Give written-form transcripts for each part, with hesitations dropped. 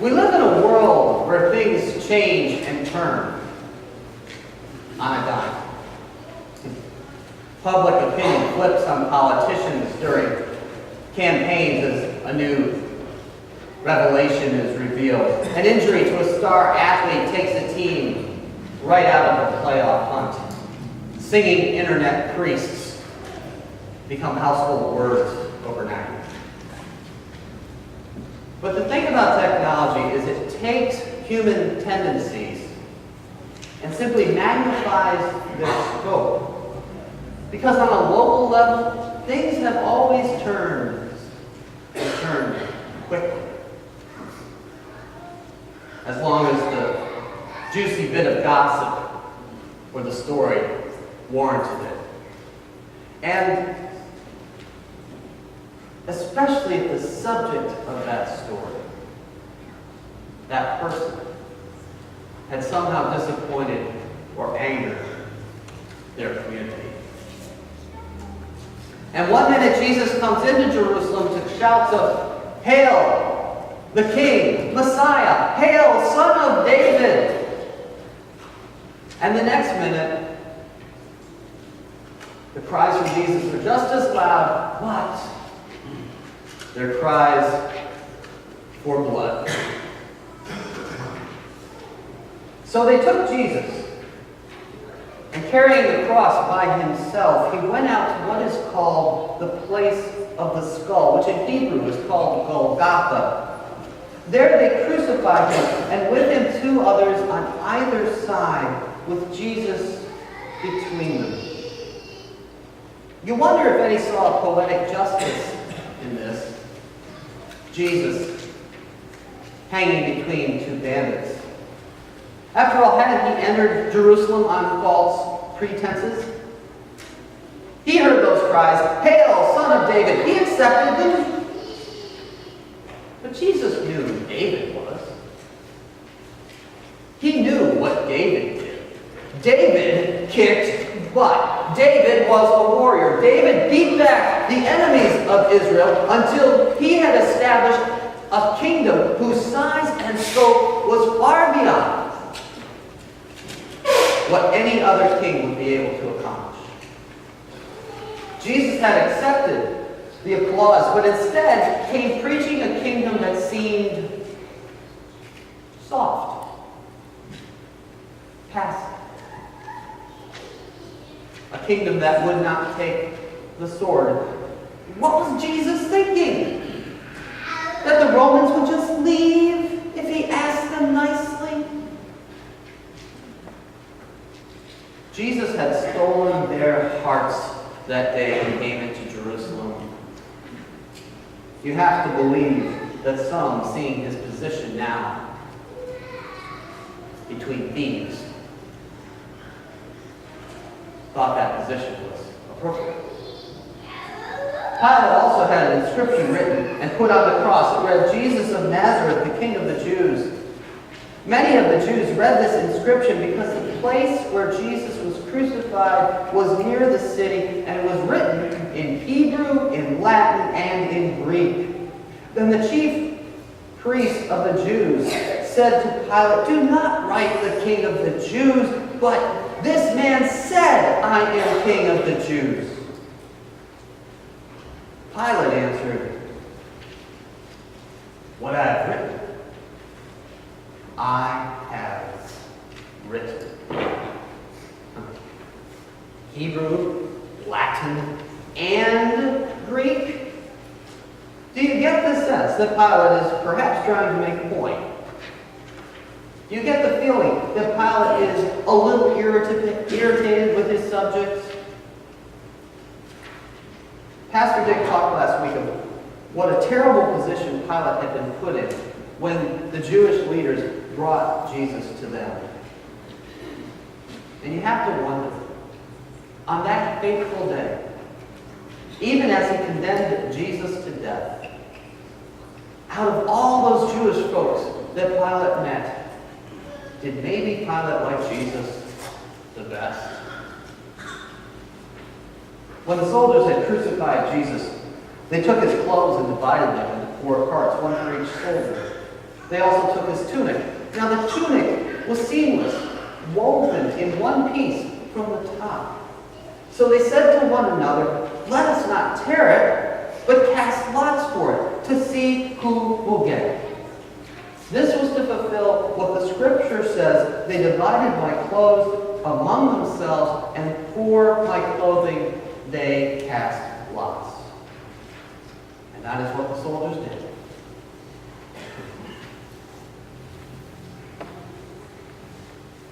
We live in a world where things change and turn on a dime. Public opinion flips on politicians during campaigns as a new revelation is revealed. An injury to a star athlete takes a team right out of the playoff hunt. Singing internet priests become household words overnight. But the thing about technology is it takes human tendencies and simply magnifies their scope. Because on a local level, things have always turned and turned quickly. As long as the juicy bit of gossip or the story warranted it. And especially if the subject of that story, that person, had somehow disappointed or angered their community. And one minute Jesus comes into Jerusalem to shouts of, "Hail, the King, Messiah! Hail, Son of David!" And the next minute, the cries from Jesus are just as loud, but they're cries for blood. So they took Jesus, and carrying the cross by himself, he went out to what is called the place of the skull, which in Hebrew is called Golgotha. There they crucified him, and with him 2 others on either side, with Jesus between them. You wonder if any saw a poetic justice in this. Jesus hanging between 2 bandits. After all, hadn't he entered Jerusalem on false pretenses? He heard those cries, "Hail, Son of David!" He accepted them. But Jesus knew who David was. He knew what David did. David kicked butt. David was a warrior. David beat back the enemies of Israel until he had established a kingdom whose size and scope was far beyond what any other king would be able to accomplish. Jesus had accepted the applause, but instead came preaching a kingdom that seemed soft, passive. A kingdom that would not take the sword. What was Jesus thinking? That the Romans would just leave if he asked them nicely? Jesus had stolen their hearts that day when he came into Jerusalem. You have to believe that some, seeing his position now between thieves, thought that position was appropriate. Pilate also had an inscription written and put on the cross. It read, "Jesus of Nazareth, the King of the Jews." Many of the Jews read this inscription because the place where Jesus was crucified was near the city, and it was written in Hebrew, in Latin, and in Greek. Then the chief priests of the Jews said to Pilate, "Do not write the King of the Jews, but this man said, 'I am King of the Jews.'" Pilate answered, "What I have written, I have written." Hebrew, Latin, and Greek. Do you get the sense that Pilate is perhaps trying to make a point? Do you get the feeling that Pilate is a little irritated with his subjects? Pastor Dick talked last week of what a terrible position Pilate had been put in when the Jewish leaders brought Jesus to them. And you have to wonder, on that fateful day, even as he condemned Jesus to death, out of all those Jewish folks that Pilate met, did maybe Pilate like Jesus the best? When the soldiers had crucified Jesus, they took his clothes and divided them into 4 parts, one for each soldier. They also took his tunic. Now the tunic was seamless, woven in one piece from the top. So they said to one another, "Let us not tear it, but cast lots for it, to see who will get it." This was to fulfill what the Scripture says, "They divided my clothes among themselves, and for my clothing they cast lots." And that is what the soldiers did.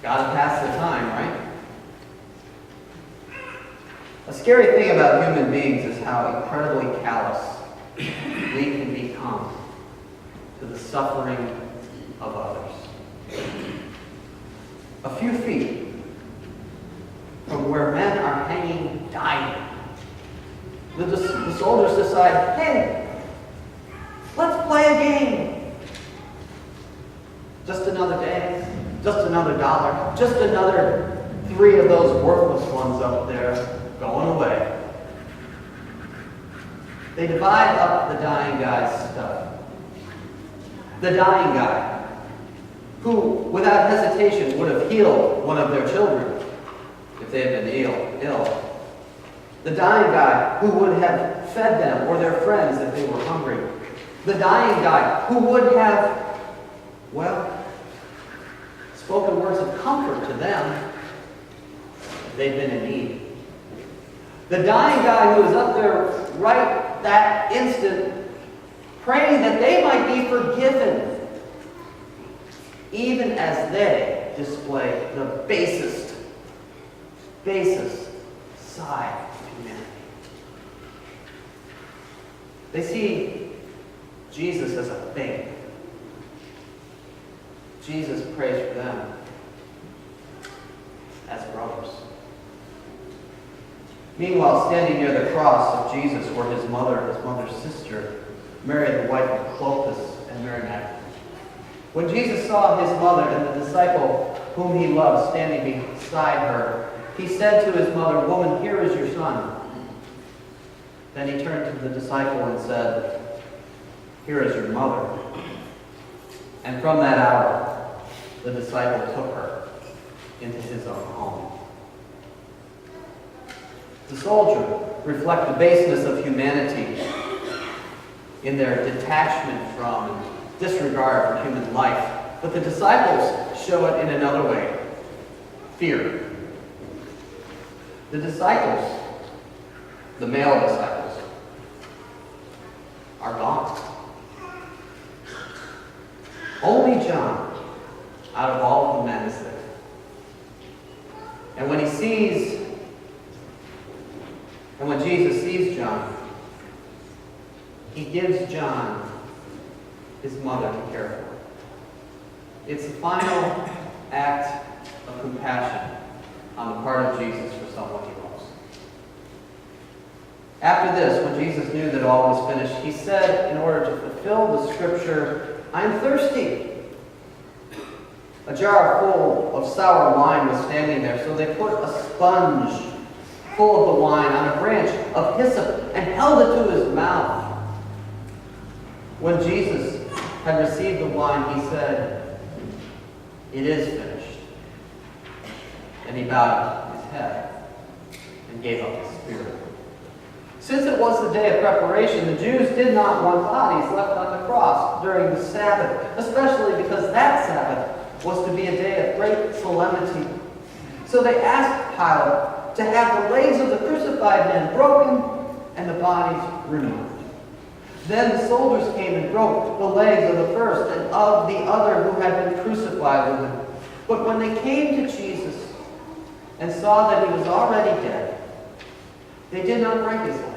Gotta pass the time, right? A scary thing about human beings is how incredibly callous we can become to the suffering of others. A few feet from where men are hanging, dying, the soldiers decide, "Hey, let's play a game. Just another day, just another dollar, just another 3 of those worthless ones up there going away." They divide up the dying guy's stuff. The dying guy, who without hesitation would have healed one of their children if they had been ill. The dying guy who would have fed them or their friends if they were hungry. The dying guy who would have, spoken words of comfort to them if they'd been in need. The dying guy who was up there right that instant praying that they might be forgiven, even as they display the basest side of humanity. They see Jesus as a thing. Jesus prays for them as brothers. Meanwhile, standing near the cross of Jesus were his mother's sister, Mary, the wife of Clopas, and Mary Magdalene. When Jesus saw his mother and the disciple whom he loved standing beside her, he said to his mother, "Woman, here is your son." Then he turned to the disciple and said, "Here is your mother." And from that hour, the disciple took her into his own home. The soldiers reflect the baseness of humanity in their detachment from and disregard for human life. But the disciples show it in another way: fear. The disciples, the male disciples, are gone. Only John, out of all of the men, is there. And when Jesus sees John, he gives John his mother to care for. It's the final act of compassion on the part of Jesus for someone he loves. After this, when Jesus knew that all was finished, he said, in order to fulfill the Scripture, "I am thirsty." A jar full of sour wine was standing there, so they put a sponge full of the wine on a branch of hyssop and held it to his mouth. When Jesus had received the wine, he said, "It is finished." And he bowed his head and gave up his spirit. Since it was the day of preparation, the Jews did not want bodies left on the cross during the Sabbath, especially because that Sabbath was to be a day of great solemnity. So they asked Pilate to have the legs of the crucified men broken and the bodies removed. Then the soldiers came and broke the legs of the first and of the other who had been crucified with him. But when they came to Jesus and saw that he was already dead, they did not break his legs.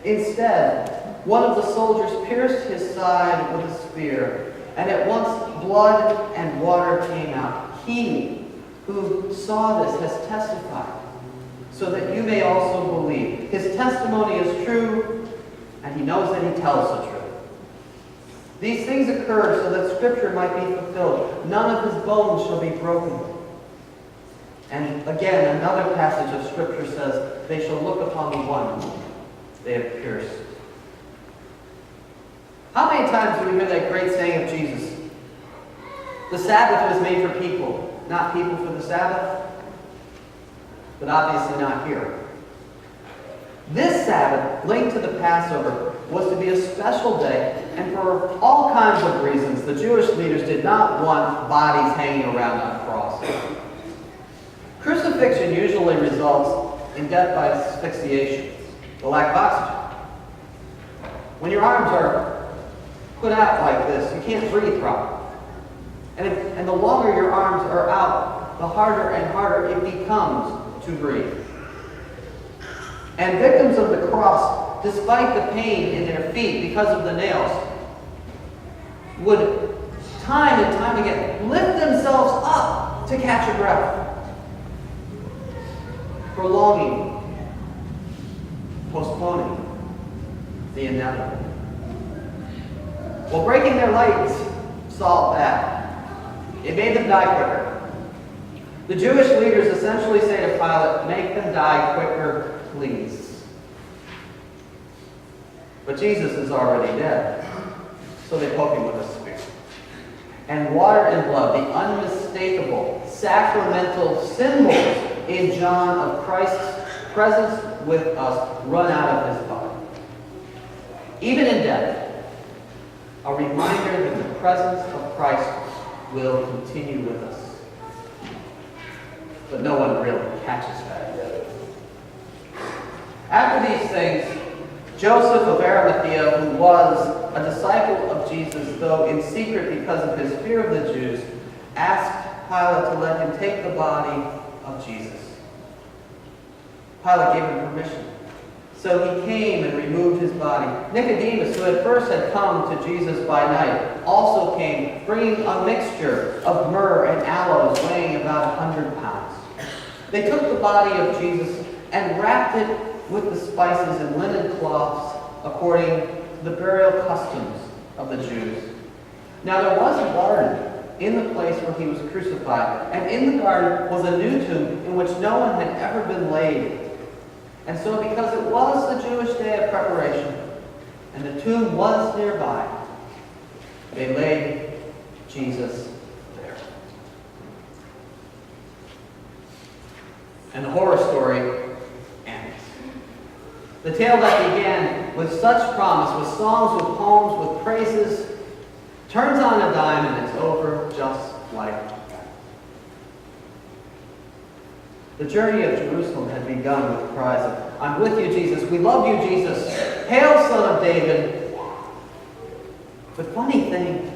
Instead, one of the soldiers pierced his side with a spear, and at once blood and water came out. He who saw this has testified, so that you may also believe. His testimony is true, and he knows that he tells the truth. These things occurred so that Scripture might be fulfilled. None of his bones shall be broken. And again, another passage of Scripture says, they shall look upon the one they have pierced. How many times do we hear that great saying of Jesus? The Sabbath was made for people, not people for the Sabbath. But obviously not here. This Sabbath, linked to the Passover, was to be a special day, and for all kinds of reasons, the Jewish leaders did not want bodies hanging around on crosses. Crucifixion usually results in death by asphyxiation, the lack of oxygen. When your arms are put out like this, you can't breathe properly. And the longer your arms are out, the harder and harder it becomes to breathe. And victims of the cross, despite the pain in their feet because of the nails, would time and time again lift themselves up to catch a breath, prolonging, postponing the inevitable. Well, breaking their legs solved that. It made them die quicker. The Jewish leaders essentially say to Pilate, "Make them die quicker, please." But Jesus is already dead, so they poke him with a spear. And water and blood, the unmistakable sacramental symbols in John of Christ's presence with us, run out of his body. Even in death, a reminder that the presence of Christ will continue with us. But no one really catches that yet. After these things, Joseph of Arimathea, who was a disciple of Jesus, though in secret because of his fear of the Jews, asked Pilate to let him take the body of Jesus. Pilate gave him permission. So he came and removed his body. Nicodemus, who at first had come to Jesus by night, also came, bringing a mixture of myrrh and aloes weighing about 100 pounds. They took the body of Jesus and wrapped it with the spices in linen cloths according to the burial customs of the Jews. Now there was a garden in the place where he was crucified, and in the garden was a new tomb in which no one had ever been laid. And so because it was the Jewish day of preparation, and the tomb was nearby, they laid Jesus there. And the horror story ends. The tale that began with such promise, with songs, with poems, with praises, turns on a dime and it's over just like that. The journey of Jerusalem had begun with cries of, "I'm with you, Jesus. We love you, Jesus. Hail, Son of David." But funny thing,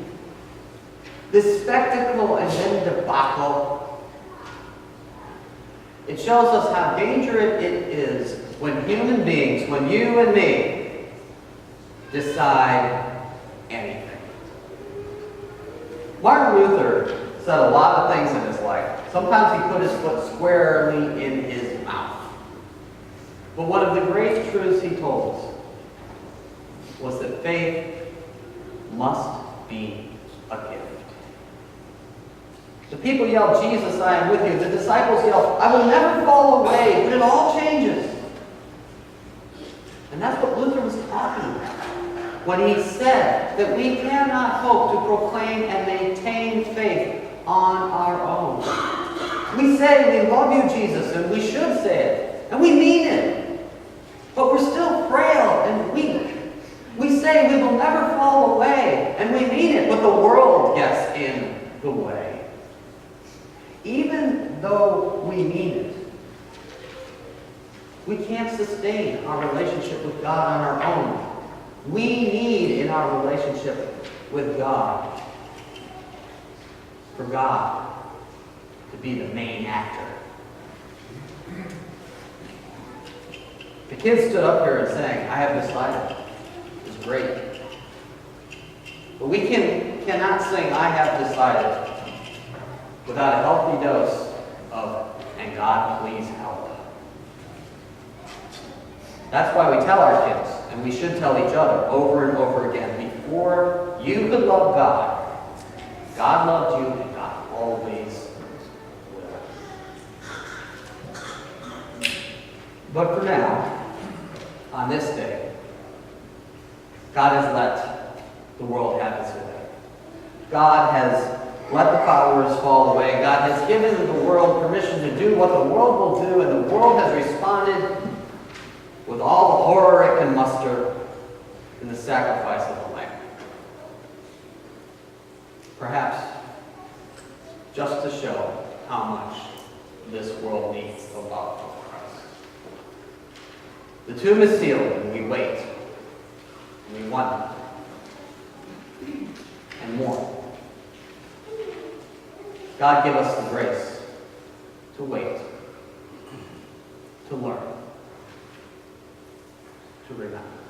this spectacle and then debacle, it shows us how dangerous it is when human beings, when you and me, decide anything. Martin Luther said a lot of things in his life. Sometimes he put his foot squarely in his mouth. But one of the great truths he told us was that faith must be a gift. The people yelled, "Jesus, I am with you." The disciples yelled, "I will never fall away." But it all changes. And that's what Luther was talking about when he said that we cannot hope to proclaim and maintain faith on our own. We say we love you, Jesus, and we should say it, and we mean it, but we're still frail and weak. We say we will never fall away, and we mean it, but the world gets in the way. Even though we mean it, we can't sustain our relationship with God on our own. We need, in our relationship with God, for God to be the main actor. The kids stood up here and sang, "I have decided." It was great. But we cannot sing, "I have decided," without a healthy dose of, "And God, please help." That's why we tell our kids, and we should tell each other over and over again, before you could love God, God loved you, and God always will. But for now, on this day, God has let the world have its way. God has let the followers fall away. God has given the world permission to do what the world will do, and the world has responded with all the horror it can muster in the sacrifice of the Lamb. Perhaps just to show how much this world needs the love of Christ. The tomb is sealed, and we wait, and we wonder, and mourn. God give us the grace to wait, to learn, to remember.